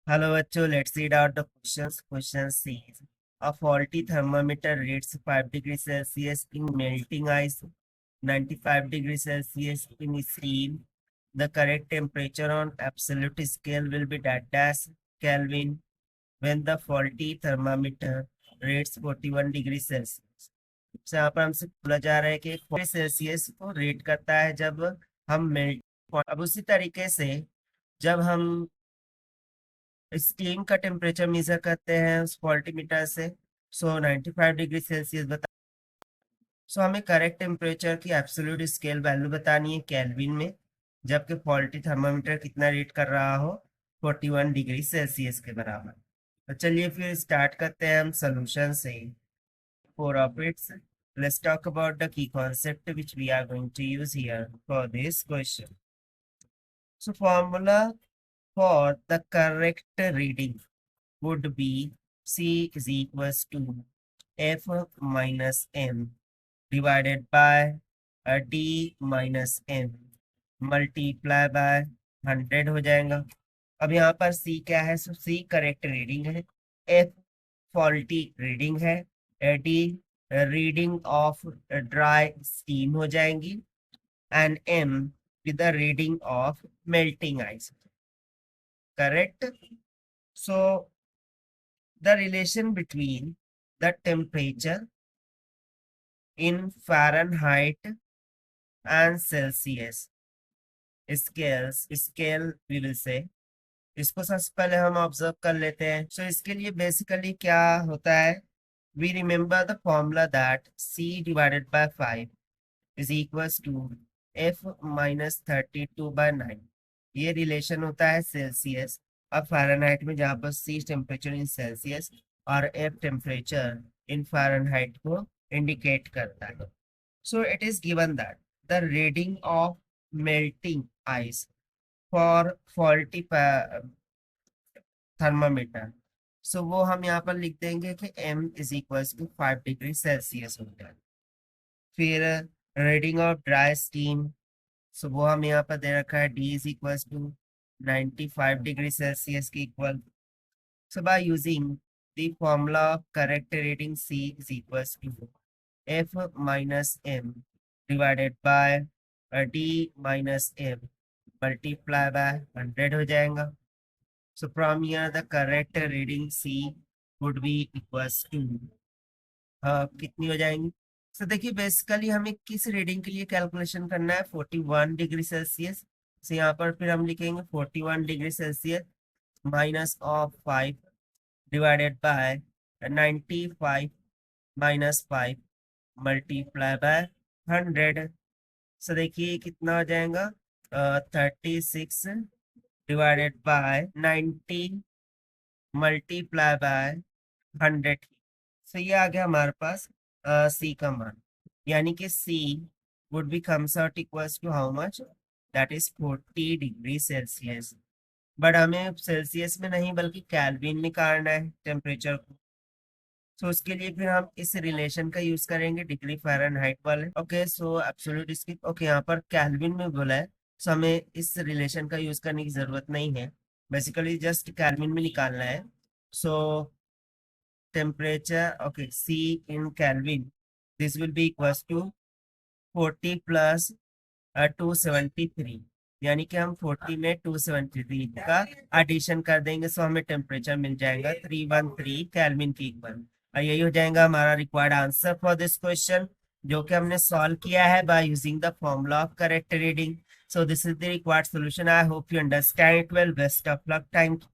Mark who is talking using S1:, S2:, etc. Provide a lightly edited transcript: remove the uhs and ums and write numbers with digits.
S1: Hello बच्चों, let's read out the questions. Question says a faulty thermometer reads 5 degrees Celsius in melting ice, 95 degrees Celsius in steam. The correct temperature on absolute scale will be that dash Kelvin when the faulty thermometer reads 41 degrees Celsius. तो यहाँ पर हमसे बोला जा रहा है कि 40 Celsius को रेट करता है जब हम मेल्ट। अब उसी तरीके से जब हम स्टीम का टेम्परेचर मेजर करते हैं उस वोल्टीमीटर से। 95 डिग्री सेल्सियस बता। हमें करेक्ट टेम्परेचर की एब्सोल्यूट स्केल वैल्यू बतानी है केल्विन में, जबकि फॉल्टी थर्मामीटर कितना रीड कर रहा हो 41 डिग्री सेल्सियस के बराबर। तो चलिए फिर स्टार्ट करते हैं हम सोल्यूशन से। For of its, let's talk about the key concept which we are going to use here for this question. So formula for the correct reading would be C is equals to F minus M divided by D minus M multiply by 100 हो जाएगा। अब यहाँ पर C क्या है? C correct reading है, F faulty reading है, D reading of dry steam हो जाएंगी, and M with the reading of melting ice. Correct. So the relation between the temperature in Fahrenheit and Celsius scale we will say, इसको सबसे पहले हम observe कर लेते हैं। तो इसके लिए बेसिकली क्या होता है, we remember the formula that C divided by 5 is equals to F minus 32/9। ये रिलेशन होता है सेल्सियस और फ़ारेनहाइट में, जहाँ पर C टेम्परेचर इन सेल्सियस और F टेम्परेचर इन फ़ारेनहाइट को इंडिकेट करता है। So it is given that the reading of melting ice for faulty thermometer, so वो हम यहाँ पर लिख देंगे कि M is equal to 5 degree Celsius होता है। फिर reading of dry steam, so वो हम यहाँ पर दे रखा है D is equal to 95 degree Celsius के equal. So by using the formula of correct reading C is equal to F minus M divided by D minus M multiply by 100 हो जाएगा। So from here the correct reading C would be equals to कितनी हो जाएंगी? तो देखिए basically हमें किस reading के लिए कैलकुलेशन करना है, 41 डिग्री सेल्सियस। तो यहाँ पर फिर हम लिखेंगे 41 degree Celsius minus of 5 divided by 95 minus 5 multiply by 100। सो देखिए कितना हो जाएगा, 36 डिवाइडेड बाय 90 मल्टीप्लाई बाय 100। सो ये आ गया हमारे पास C का मान, यानी कि C would be comes out equals to how much, that is 40 degree Celsius. But हमें सेल्सियस में नहीं बल्कि केल्विन में निकालना है टेम्परेचर को। सो उसके लिए फिर हम इस रिलेशन का यूज करेंगे डिग्री फ़ारेनहाइट वाले। ओके, सो एब्सोल्यूट इसकी ओके यहाँ पर केल्विन में बोला है, सो हमें इस रिलेशन का यूज करने की जरूरत नहीं है, बेसिकली जस्ट केल्विन में निकालना है। सो temperature okay C in Kelvin, this will be equals to 40 plus 273, यानी कि हम 40 में 273 का एडिशन कर देंगे, सो हमें टेम्परेचर मिल जाएगा 313 केल्विन के इक्वल। और यही हो जाएगा हमारा required answer for this question, जो कि हमने सॉल्व किया है by using the formula of correct reading. So this is the required solution. I hope you understand it well. Best of luck. Thank you.